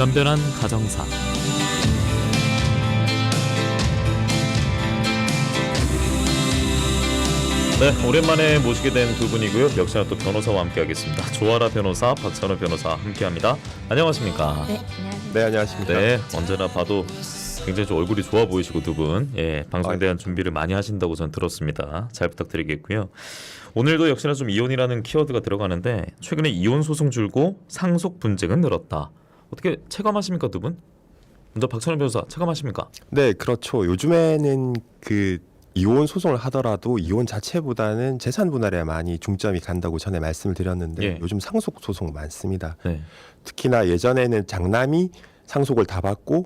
변변한 가정사. 네, 오랜만에 모시게 된 두 분이고요. 역시나 또 변호사와 함께하겠습니다. 조아라 변호사, 박찬호 변호사 함께합니다. 안녕하십니까? 네, 안녕하세요. 네, 안녕하십니까. 네, 언제나 봐도 굉장히 좀 얼굴이 좋아 보이시고 두 분, 방송에 대한 준비를 많이 하신다고 전 들었습니다. 잘 부탁드리겠고요. 오늘도 역시나 좀 이혼이라는 키워드가 들어가는데 최근에 이혼 소송 줄고 상속 분쟁은 늘었다. 어떻게 체감하십니까, 두 분? 먼저 박찬호 변호사 체감하십니까? 네, 그렇죠. 요즘에는 그 이혼 소송을 하더라도 이혼 자체보다는 재산 분할에 많이 중점이 간다고 전에 말씀을 드렸는데 예. 요즘 상속 소송 많습니다. 네, 특히나 예전에는 장남이 상속을 다 받고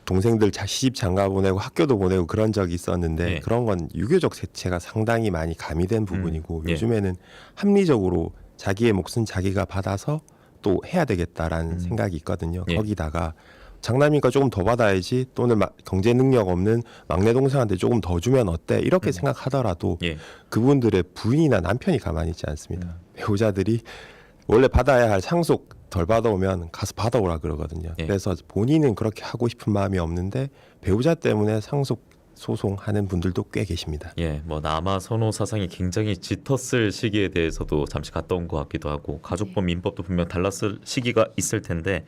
동생들 시집 장가 보내고 학교도 보내고 그런 적이 있었는데 예. 그런 건 유교적 세체가 상당히 많이 가미된 부분이고 예. 요즘에는 합리적으로 자기의 몫은 자기가 받아서 또 해야 되겠다라는 생각이 있거든요. 예. 거기다가 장남이니까 조금 더 받아야지 또는 경제 능력 없는 막내 동생한테 조금 더 주면 어때 이렇게 생각하더라도 예. 그분들의 부인이나 남편이 가만히 있지 않습니다. 배우자들이 원래 받아야 할 상속 덜 받아오면 가서 받아오라 그러거든요. 예. 그래서 본인은 그렇게 하고 싶은 마음이 없는데 배우자 때문에 상속 소송하는 분들도 꽤 계십니다. 예, 뭐 남아 선호 사상이 굉장히 짙었을 시기에 대해서도 잠시 갔다 온 것 같기도 하고 가족법 민법도 분명 달랐을 시기가 있을 텐데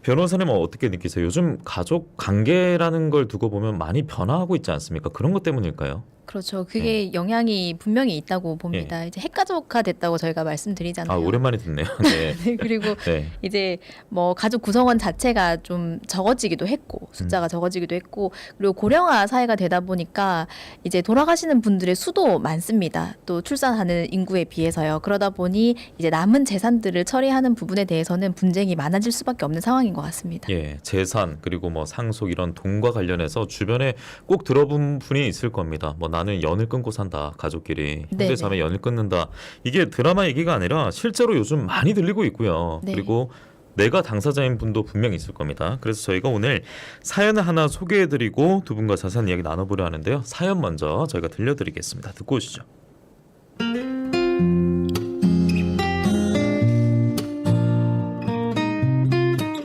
변호사님은 어떻게 느끼세요? 요즘 가족 관계라는 걸 두고 보면 많이 변화하고 있지 않습니까? 그런 것 때문일까요? 그렇죠. 그게 영향이 분명히 있다고 봅니다. 이제 핵가족화 됐다고 저희가 말씀드리잖아요. 아, 오랜만에 듣네요. 네. 네, 그리고 네. 이제 뭐 가족 구성원 자체가 좀 적어지기도 했고 숫자가 적어지기도 했고 그리고 고령화 사회가 되다 보니까 이제 돌아가시는 분들의 수도 많습니다. 또 출산하는 인구에 비해서요. 그러다 보니 이제 남은 재산들을 처리하는 부분에 대해서는 분쟁이 많아질 수밖에 없는 상황인 것 같습니다. 예, 재산 그리고 뭐 상속 이런 돈과 관련해서 주변에 꼭 들어본 분이 있을 겁니다. 뭐 나는 연을 끊고 산다. 가족끼리 형제 네네. 자매 연을 끊는다. 이게 드라마 얘기가 아니라 실제로 요즘 많이 들리고 있고요. 네. 그리고 내가 당사자인 분도 분명히 있을 겁니다. 그래서 저희가 오늘 사연을 하나 소개해드리고 두 분과 자세한 이야기 나눠보려 하는데요. 사연 먼저 저희가 들려드리겠습니다. 듣고 오시죠.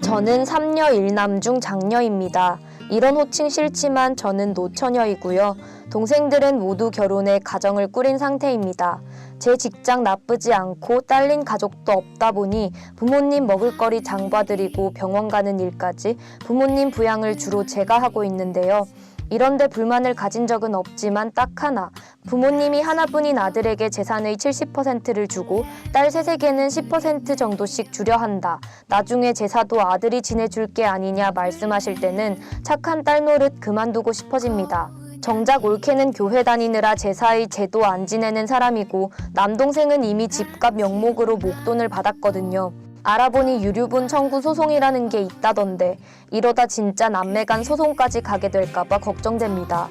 저는 3녀 1남 중 장녀입니다. 이런 호칭 싫지만 저는 노처녀이고요. 동생들은 모두 결혼해 가정을 꾸린 상태입니다. 제 직장 나쁘지 않고 딸린 가족도 없다 보니 부모님 먹을거리 장봐드리고 병원 가는 일까지 부모님 부양을 주로 제가 하고 있는데요. 이런데 불만을 가진 적은 없지만 딱 하나, 부모님이 하나뿐인 아들에게 재산의 70%를 주고 딸 셋에게는 10% 정도씩 주려 한다. 나중에 제사도 아들이 지내줄 게 아니냐 말씀하실 때는 착한 딸 노릇 그만두고 싶어집니다. 정작 올케는 교회 다니느라 제사의 제도 안 지내는 사람이고 남동생은 이미 집값 명목으로 목돈을 받았거든요. 알아보니 유류분 청구 소송이라는 게 있다던데 이러다 진짜 남매 간 소송까지 가게 될까봐 걱정됩니다.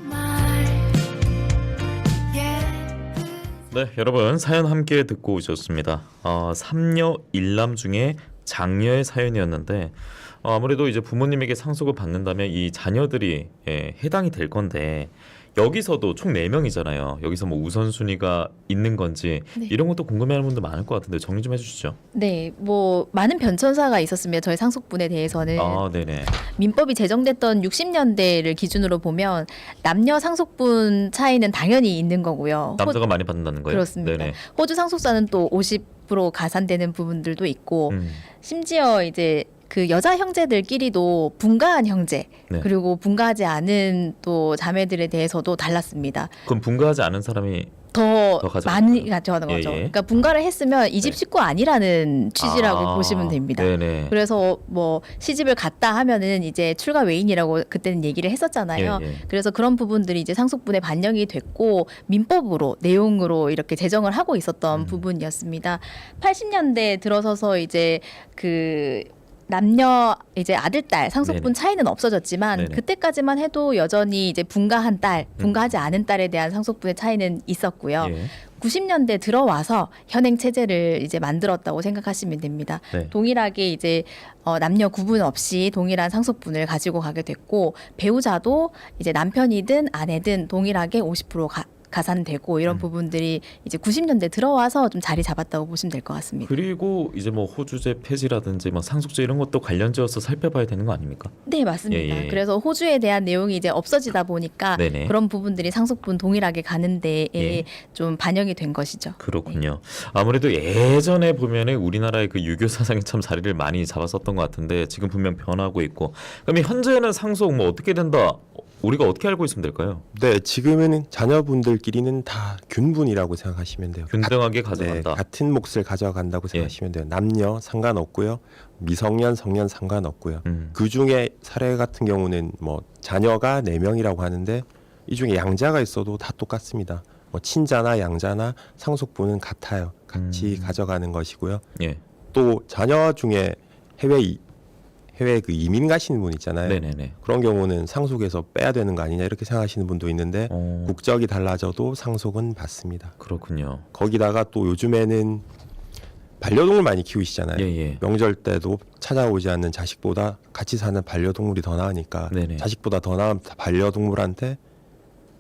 네, 여러분 사연 함께 듣고 오셨습니다. 3녀 1남 중에 장녀의 사연이었는데 아무래도 이제 부모님에게 상속을 받는다면 이 자녀들이 해당이 될 건데 여기서도 총 4명이잖아요. 여기서 뭐 우선순위가 있는 건지 네. 이런 것도 궁금해하는 분들 많을 것 같은데 정리 좀 해주시죠. 네, 뭐 많은 변천사가 있었습니다. 저희 상속분에 대해서는 네네. 민법이 제정됐던 60년대를 기준으로 보면 남녀 상속분 차이는 당연히 있는 거고요. 남자가 많이 받는다는 거예요? 그렇습니다. 네네. 호주 상속사는 또 50% 가산되는 부분들도 있고 심지어 이제 그 여자 형제들끼리도 분가한 형제 네. 그리고 분가하지 않은 또 자매들에 대해서도 달랐습니다. 그럼 분가하지 않은 사람이 더 가져가는 많이 거예요? 가져가는 거죠. 예, 예. 그러니까 분가를 했으면 이 집 네. 식구 아니라는 취지라고 보시면 됩니다. 네네. 그래서 뭐 시집을 갔다 하면은 이제 출가 외인이라고 그때는 얘기를 했었잖아요. 예, 예. 그래서 그런 부분들이 이제 상속분에 반영이 됐고 민법으로 내용으로 이렇게 제정을 하고 있었던 부분이었습니다. 80년대 들어서서 이제 그 남녀 이제 아들 딸 상속분 네네. 차이는 없어졌지만 네네. 그때까지만 해도 여전히 이제 분가한 딸, 분가하지 않은 딸에 대한 상속분의 차이는 있었고요. 예. 90년대 들어와서 현행 체제를 이제 만들었다고 생각하시면 됩니다. 네. 동일하게 이제 남녀 구분 없이 동일한 상속분을 가지고 가게 됐고 배우자도 이제 남편이든 아내든 동일하게 50% 가산되고 이런 부분들이 이제 90년대 들어와서 좀 자리 잡았다고 보시면 될 것 같습니다. 그리고 이제 뭐 호주제 폐지라든지 뭐 상속제 이런 것도 관련지어서 살펴봐야 되는 거 아닙니까? 네, 맞습니다. 예, 예. 그래서 호주에 대한 내용이 이제 없어지다 보니까 네네. 그런 부분들이 상속분 동일하게 가는 데에 예. 좀 반영이 된 것이죠. 그렇군요. 아무래도 예전에 보면은 우리나라의 그 유교 사상이 참 자리를 많이 잡았었던 것 같은데 지금 분명 변하고 있고. 그럼 현재는 상속 뭐 어떻게 된다? 우리가 어떻게 알고 있으면 될까요? 네, 지금은 자녀분들끼리는 다 균분이라고 생각하시면 돼요. 균등하게 네, 가져간다. 같은 몫을 가져간다고 예. 생각하시면 돼요. 남녀 상관없고요. 미성년, 성년 상관없고요. 그 중에 사례 같은 경우는 뭐 자녀가 4명이라고 하는데 이 중에 양자가 있어도 다 똑같습니다. 뭐 친자나 양자나 상속분은 같아요. 같이 가져가는 것이고요. 예. 또 자녀 중에 해외 그 이민 가시는 분 있잖아요. 네네네. 그런 경우는 상속에서 빼야 되는 거 아니냐 이렇게 생각하시는 분도 있는데 국적이 달라져도 상속은 받습니다. 그렇군요. 거기다가 또 요즘에는 반려동물 많이 키우시잖아요. 예예. 명절 때도 찾아오지 않는 자식보다 같이 사는 반려동물이 더 나으니까 네네. 자식보다 더 나은 반려동물한테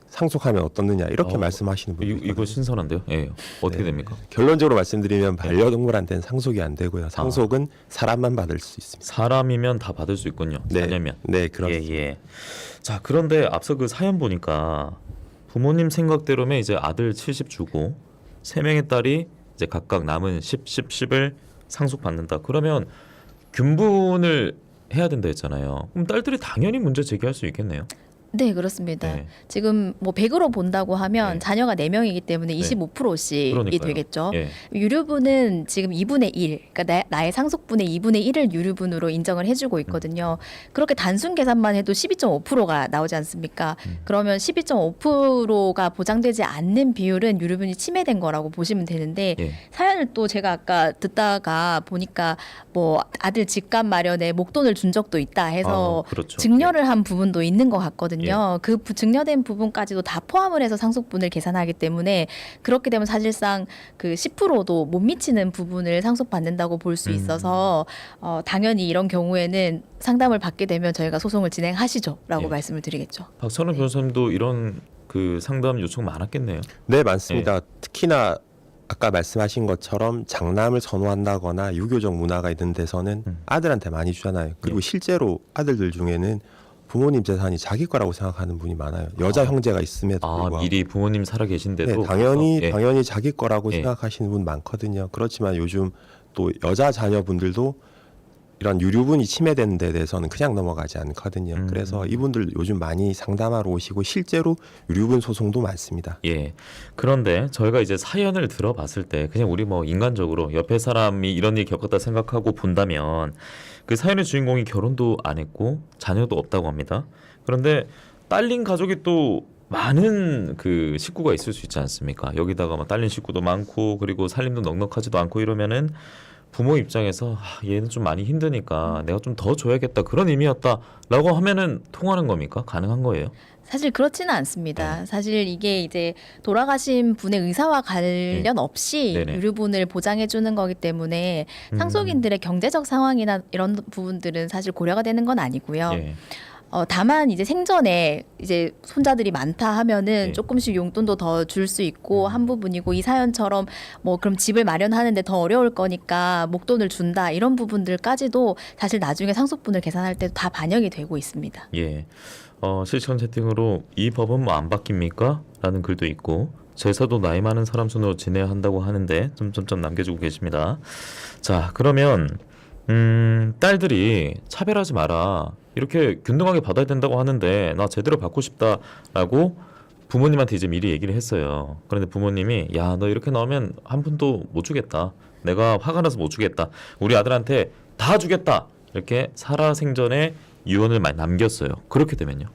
상속하면 어떻느냐 이렇게 말씀하시는 분도 있거든요. 이거 신선한데요. 예. 어떻게 네. 됩니까? 결론적으로 말씀드리면 반려동물한테는 상속이 안 되고요. 상속은 사람만 받을 수 있습니다. 사람이면 다 받을 수 있군요. 네, 자녀면. 네, 그렇습니다. 예. 자, 그런데 앞서 그 사연 보니까 부모님 생각대로면 이제 아들 70 주고 3명의 딸이 이제 각각 남은 10을 상속받는다. 그러면 균분을 해야 된다 했잖아요. 그럼 딸들이 당연히 문제 제기할 수 있겠네요. 네, 그렇습니다. 네. 지금 뭐 100으로 본다고 하면 네. 자녀가 4명이기 때문에 네. 25%씩이 그러니까요. 되겠죠. 예. 유류분은 지금 2분의 1, 그러니까 나의 상속분의 2분의 1을 유류분으로 인정을 해주고 있거든요. 그렇게 단순 계산만 해도 12.5%가 나오지 않습니까? 그러면 12.5%가 보장되지 않는 비율은 유류분이 침해된 거라고 보시면 되는데 예. 사연을 또 제가 아까 듣다가 보니까 뭐 아들 집값 마련에 목돈을 준 적도 있다 해서 그렇죠. 증여를 한 부분도 있는 것 같거든요. 그 증여된 부분까지도 다 포함을 해서 상속분을 계산하기 때문에 그렇게 되면 사실상 그 10%도 못 미치는 부분을 상속받는다고 볼 수 있어서 당연히 이런 경우에는 상담을 받게 되면 저희가 소송을 진행하시죠라고 예. 말씀을 드리겠죠. 박선우 변호사님도 이런 그 상담 요청 많았겠네요. 네, 많습니다. 특히나 아까 말씀하신 것처럼 장남을 선호한다거나 유교적 문화가 있는 데서는 아들한테 많이 주잖아요. 그리고 실제로 아들들 중에는 부모님 재산이 자기 거라고 생각하는 분이 많아요. 여자 형제가 있음에도 불구하고. 미리 부모님 살아 계신데도 네, 당연히 예. 당연히 자기 거라고 예. 생각하시는 분 많거든요. 그렇지만 요즘 또 여자 자녀분들도 이런 유류분이 침해되는 데 대해서는 그냥 넘어가지 않거든요. 그래서 이분들 요즘 많이 상담하러 오시고 실제로 유류분 소송도 많습니다. 예. 그런데 저희가 이제 사연을 들어봤을 때 그냥 우리 뭐 인간적으로 옆에 사람이 이런 일 겪었다 생각하고 본다면 그 사연의 주인공이 결혼도 안 했고 자녀도 없다고 합니다. 그런데 딸린 가족이 또 많은 그 식구가 있을 수 있지 않습니까? 여기다가 뭐 딸린 식구도 많고 그리고 살림도 넉넉하지도 않고 이러면은 부모 입장에서 얘는 좀 많이 힘드니까 내가 좀 더 줘야겠다 그런 의미였다라고 하면은 통하는 겁니까? 가능한 거예요? 사실 그렇지는 않습니다. 사실 이게 이제 돌아가신 분의 의사와 관련 없이 네네. 유류분을 보장해 주는 거기 때문에 상속인들의 경제적 상황이나 이런 부분들은 사실 고려가 되는 건 아니고요. 예. 다만 이제 생전에 이제 손자들이 많다 하면은 네. 조금씩 용돈도 더 줄 수 있고 한 부분이고 이 사연처럼 뭐 그럼 집을 마련하는데 더 어려울 거니까 목돈을 준다 이런 부분들까지도 사실 나중에 상속분을 계산할 때도 다 반영이 되고 있습니다. 예. 실시간 채팅으로 이 법은 뭐 안 바뀝니까? 라는 글도 있고 제사도 나이 많은 사람 손으로 지내야 한다고 하는데 점점점 남겨주고 계십니다. 자, 그러면 딸들이 차별하지 마라. 이렇게 균등하게 받아야 된다고 하는데 나 제대로 받고 싶다라고 부모님한테 이제 미리 얘기를 했어요. 그런데 부모님이 야, 너 이렇게 나오면 한 푼도 못 주겠다. 내가 화가 나서 못 주겠다. 우리 아들한테 다 주겠다. 이렇게 살아생전에 유언을 많이 남겼어요. 그렇게 되면요.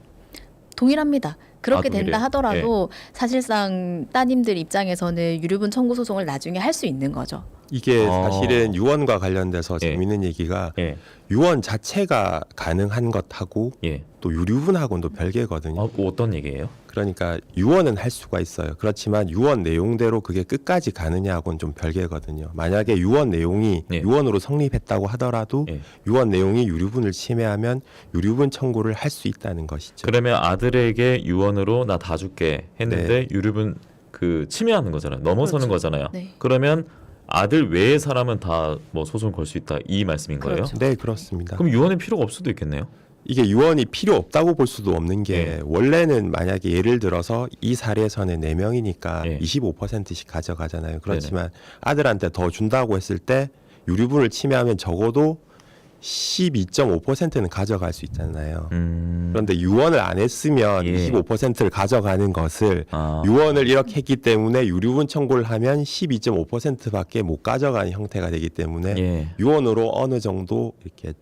동일합니다. 그렇게 동일해요? 된다 하더라도 사실상 따님들 입장에서는 유류분 청구 소송을 나중에 할 수 있는 거죠. 이게 사실은 유언과 관련돼서 예. 재밌는 얘기가 예. 유언 자체가 가능한 것하고 예. 또 유류분하고는 또 별개거든요. 어떤 얘기예요? 그러니까 유언은 할 수가 있어요. 그렇지만 유언 내용대로 그게 끝까지 가느냐하고는 좀 별개거든요. 만약에 유언 내용이 예. 유언으로 성립했다고 하더라도 예. 유언 내용이 유류분을 침해하면 유류분 청구를 할 수 있다는 것이죠. 그러면 아들에게 유언으로 나 다 줄게 했는데 유류분 그 침해하는 거잖아요. 넘어서는 그렇죠. 거잖아요. 네. 그러면 아들 외의 사람은 다 뭐 소송 걸 수 있다 이 말씀인 거예요? 그렇죠. 네, 그렇습니다. 그럼 유언의 필요가 없을 수도 있겠네요. 이게 유언이 필요 없다고 볼 수도 없는 게 예. 원래는 만약에 예를 들어서 이 사례에서는 4명이니까 예. 25%씩 가져가잖아요. 그렇지만 아들한테 더 준다고 했을 때 유류분을 침해하면 적어도 12.5%는 가져갈 수 있잖아요. 그런데 유언을 안 했으면 예. 25%를 가져가는 것을 유언을 이렇게 했기 때문에 유류분 청구를 하면 12.5%밖에 못 가져가는 형태가 되기 때문에 예. 유언으로 어느 정도 이렇게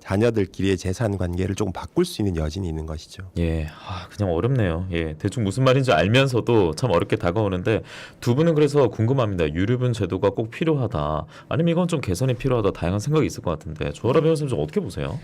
자녀들끼리의 재산 관계를 조금 바꿀 수 있는 여진이 있는 것이죠. 예, 그냥 어렵네요. 예, 대충 무슨 말인지 알면서도 참 어렵게 다가오는데 두 분은 그래서 궁금합니다. 유류분 제도가 꼭 필요하다, 아니면 이건 좀 개선이 필요하다, 다양한 생각이 있을 것 같은데 조아라 변호사님 좀 어떻게 보세요?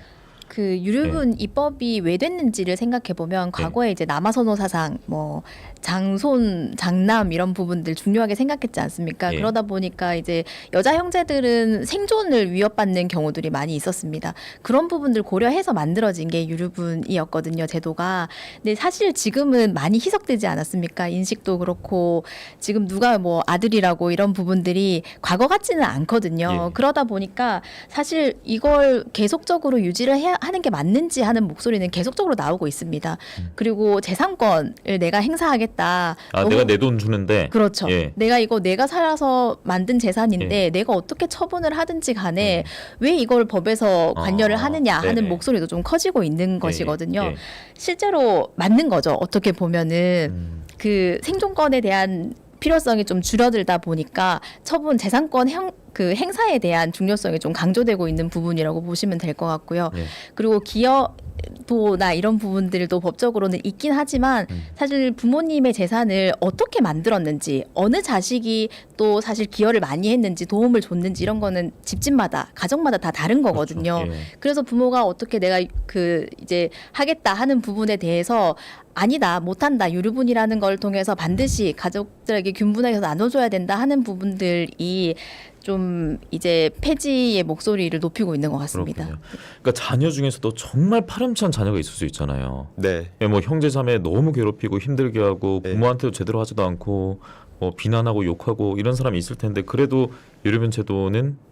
그 유류분 입법이 왜 됐는지를 생각해 보면 과거에 이제 남아선호 사상, 뭐 장손, 장남 이런 부분들 중요하게 생각했지 않습니까? 예. 그러다 보니까 이제 여자 형제들은 생존을 위협받는 경우들이 많이 있었습니다. 그런 부분들 고려해서 만들어진 게 유류분이었거든요, 제도가. 근데 사실 지금은 많이 희석되지 않았습니까? 인식도 그렇고 지금 누가 뭐 아들이라고 이런 부분들이 과거 같지는 않거든요. 예. 그러다 보니까 사실 이걸 계속적으로 유지를 해야 하는 게 맞는지 하는 목소리는 계속적으로 나오고 있습니다. 그리고 재산권을 내가 행사하겠다. 내가 내 돈 주는데 그렇죠. 예. 내가 살아서 만든 재산인데 내가 어떻게 처분을 하든지 간에 왜 이걸 법에서 관여를 하느냐 하는 네네. 목소리도 좀 커지고 있는 것이거든요. 예. 실제로 맞는 거죠. 어떻게 보면은 그 생존권에 대한 필요성이 좀 줄어들다 보니까 처분 재산권 그 행사에 대한 중요성이 좀 강조되고 있는 부분이라고 보시면 될 것 같고요. 예. 그리고 기여도나 이런 부분들도 법적으로는 있긴 하지만 사실 부모님의 재산을 어떻게 만들었는지, 어느 자식이 또 사실 기여를 많이 했는지 도움을 줬는지 이런 거는 집집마다 가정마다 다 다른 거거든요. 그렇죠. 예. 그래서 부모가 어떻게 내가 그 이제 하겠다 하는 부분에 대해서 아니다, 못한다, 유류분이라는 걸 통해서 반드시 가족들에게 균분하게 나눠줘야 된다 하는 부분들이 좀 이제 폐지의 목소리를 높이고 있는 것 같습니다. 그렇군요. 그러니까 자녀 중에서도 정말 파렴치한 자녀가 있을 수 있잖아요. 네. 예, 뭐 형제 자매 너무 괴롭히고 힘들게 하고 네. 부모한테도 제대로 하지도 않고 뭐 비난하고 욕하고 이런 사람이 있을 텐데 그래도 유류분 제도는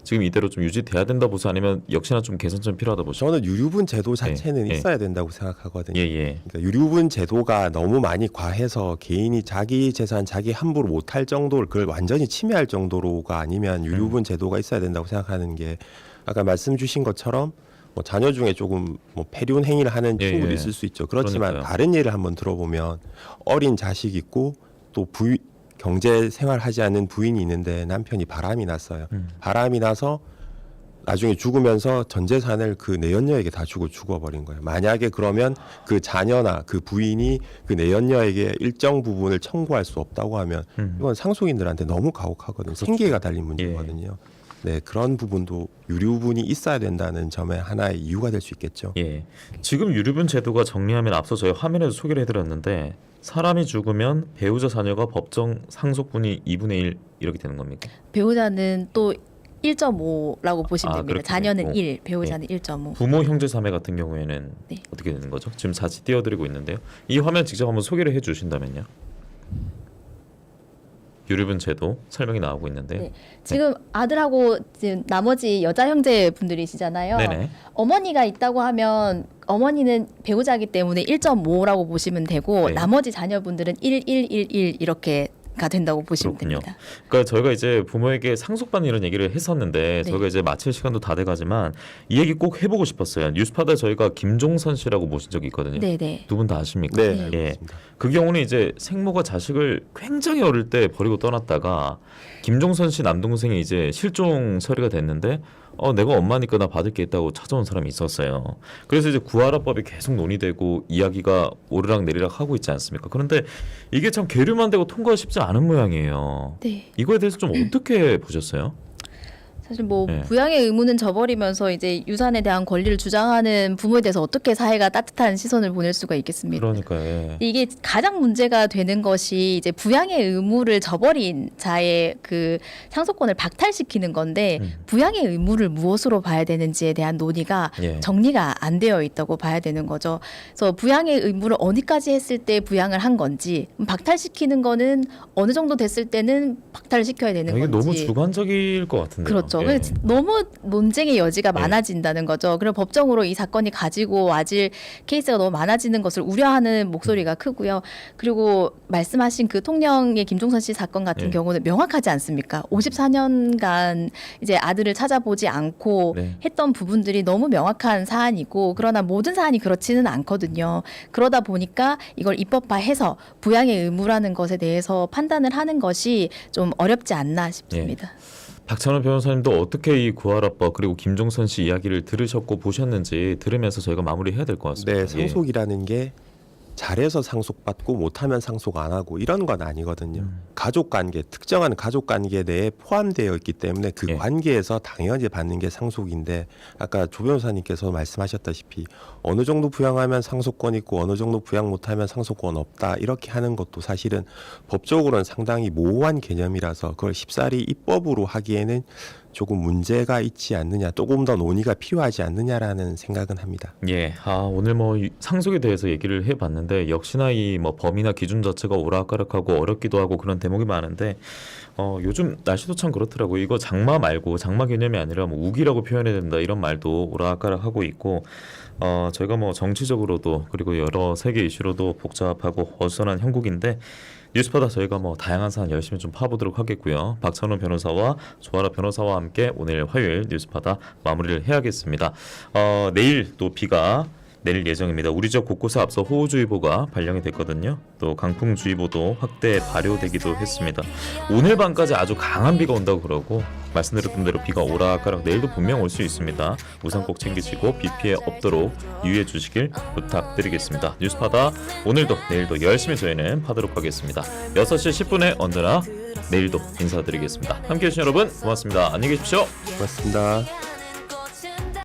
지금 이대로 좀 유지돼야 된다 보세요? 아니면 역시나 좀 개선점이 필요하다 보세요? 저는 유류분 제도 자체는 예. 있어야 된다고 생각하거든요. 예. 그러니까 유류분 제도가 너무 많이 과해서 개인이 자기 재산 자기 함부로 못할 정도를 그걸 완전히 침해할 정도로가 아니면 유류분 제도가 있어야 된다고 생각하는 게 아까 말씀 주신 것처럼 뭐 자녀 중에 조금 뭐 폐륜 행위를 하는 예, 친구도 예. 있을 수 있죠. 그렇지만 그러니까요. 다른 예를 한번 들어보면 어린 자식 있고 또 경제 생활하지 않는 부인이 있는데 남편이 바람이 났어요. 바람이 나서 나중에 죽으면서 전 재산을 그 내연녀에게 다 주고 죽어버린 거예요. 만약에 그러면 그 자녀나 그 부인이 그 내연녀에게 일정 부분을 청구할 수 없다고 하면 이건 상속인들한테 너무 가혹하거든요. 생계가 달린 문제거든요. 네, 그런 부분도 유류분이 있어야 된다는 점에 하나의 이유가 될 수 있겠죠. 예. 지금 유류분 제도가 정리하면 앞서 저희 화면에서 소개를 해드렸는데 사람이 죽으면 배우자 자녀가 법정 상속분이 2분의 1 이렇게 되는 겁니까? 배우자는 또 1.5라고 보시면 됩니다. 그렇게 자녀는 되고. 1, 배우자는 1.5. 부모 형제 자매 같은 경우에는 네. 어떻게 되는 거죠? 지금 같이 띄워드리고 있는데요. 이 화면 직접 한번 소개를 해주신다면요. 유류분 제도 설명이 나오고 있는데요. 네. 지금 아들하고 지금 나머지 여자 형제 분들이시잖아요. 네네. 어머니가 있다고 하면 어머니는 배우자이기 때문에 1.5라고 보시면 되고 네. 나머지 자녀분들은 1, 1, 1, 1 이렇게가 된다고 보시면 그렇군요. 됩니다. 그러니까 저희가 이제 부모에게 상속받는 이런 얘기를 했었는데 네. 저희가 이제 마칠 시간도 다 돼가지만 이 얘기 꼭 해보고 싶었어요. 뉴스파다에 저희가 김종선 씨라고 모신 적이 있거든요. 네네. 두 분 다 아십니까? 네, 네. 알고 예. 있습니다. 그 경우는 이제 생모가 자식을 굉장히 어릴 때 버리고 떠났다가 김종선 씨 남동생이 이제 실종 처리가 됐는데 내가 엄마니까 나 받을 게 있다고 찾아온 사람이 있었어요. 그래서 이제 구하라법이 계속 논의되고 이야기가 오르락내리락 하고 있지 않습니까? 그런데 이게 참 계류만 되고 통과가 쉽지 않은 모양이에요. 네. 이거에 대해서 좀 어떻게 보셨어요? 사실 뭐 네. 부양의 의무는 져버리면서 이제 유산에 대한 권리를 주장하는 부모에 대해서 어떻게 사회가 따뜻한 시선을 보낼 수가 있겠습니까? 그러니까 예. 이게 가장 문제가 되는 것이 이제 부양의 의무를 저버린 자의 그 상속권을 박탈시키는 건데 부양의 의무를 무엇으로 봐야 되는지에 대한 논의가 예. 정리가 안 되어 있다고 봐야 되는 거죠. 그래서 부양의 의무를 어디까지 했을 때 부양을 한 건지 박탈시키는 거는 어느 정도 됐을 때는 박탈을 시켜야 되는 이게 건지 너무 주관적일 것 같은데요. 그렇죠. 예. 그래서 너무 논쟁의 여지가 예. 많아진다는 거죠. 그리고 법정으로 이 사건이 가지고 와질 케이스가 너무 많아지는 것을 우려하는 목소리가 크고요. 그리고 말씀하신 그 통영의 김종선 씨 사건 같은 예. 경우는 명확하지 않습니까? 54년간 이제 아들을 찾아보지 않고 네. 했던 부분들이 너무 명확한 사안이고 그러나 모든 사안이 그렇지는 않거든요. 그러다 보니까 이걸 입법화해서 부양의 의무라는 것에 대해서 판단을 하는 것이 좀 어렵지 않나 싶습니다. 박찬호 변호사님도 어떻게 이 구하라법 그리고 김종선 씨 이야기를 들으셨고 보셨는지 들으면서 저희가 마무리해야 될 것 같습니다. 네, 상속이라는 게 잘해서 상속받고 못하면 상속 안 하고 이런 건 아니거든요. 가족관계, 특정한 가족관계 내에 포함되어 있기 때문에 그 예. 관계에서 당연히 받는 게 상속인데 아까 조 변호사님께서 말씀하셨다시피 어느 정도 부양하면 상속권 있고 어느 정도 부양 못하면 상속권 없다 이렇게 하는 것도 사실은 법적으로는 상당히 모호한 개념이라서 그걸 쉽사리 입법으로 하기에는 조금 문제가 있지 않느냐, 조금 더 논의가 필요하지 않느냐라는 생각은 합니다. 예, 오늘 뭐 상속에 대해서 얘기를 해봤는데 역시나 이 뭐 범위나 기준 자체가 오락가락하고 어렵기도 하고 그런 대목이 많은데 요즘 날씨도 참 그렇더라고요. 이거 장마 말고 장마 개념이 아니라 뭐 우기라고 표현해야 된다 이런 말도 오락가락하고 있고 저희가 뭐 정치적으로도 그리고 여러 세계 이슈로도 복잡하고 어수선한 형국인데 뉴스파다 저희가 뭐 다양한 사안 열심히 좀 파보도록 하겠고요. 박찬호 변호사와 조아라 변호사와 함께 오늘 화요일 뉴스파다 마무리를 해야겠습니다. 내일 또 비가 내릴 예정입니다. 우리 지역 곳곳에 앞서 호우주의보가 발령이 됐거든요. 또 강풍주의보도 확대 발효되기도 했습니다. 오늘 밤까지 아주 강한 비가 온다고 그러고 말씀드렸던 대로 비가 오락가락 내일도 분명 올 수 있습니다. 우산 꼭 챙기시고 비 피해 없도록 유의해 주시길 부탁드리겠습니다. 뉴스파다 오늘도 내일도 열심히 저희는 파도록 하겠습니다. 6시 10분에 언제나 내일도 인사드리겠습니다. 함께해 주신 여러분 고맙습니다. 안녕히 계십시오. 고맙습니다.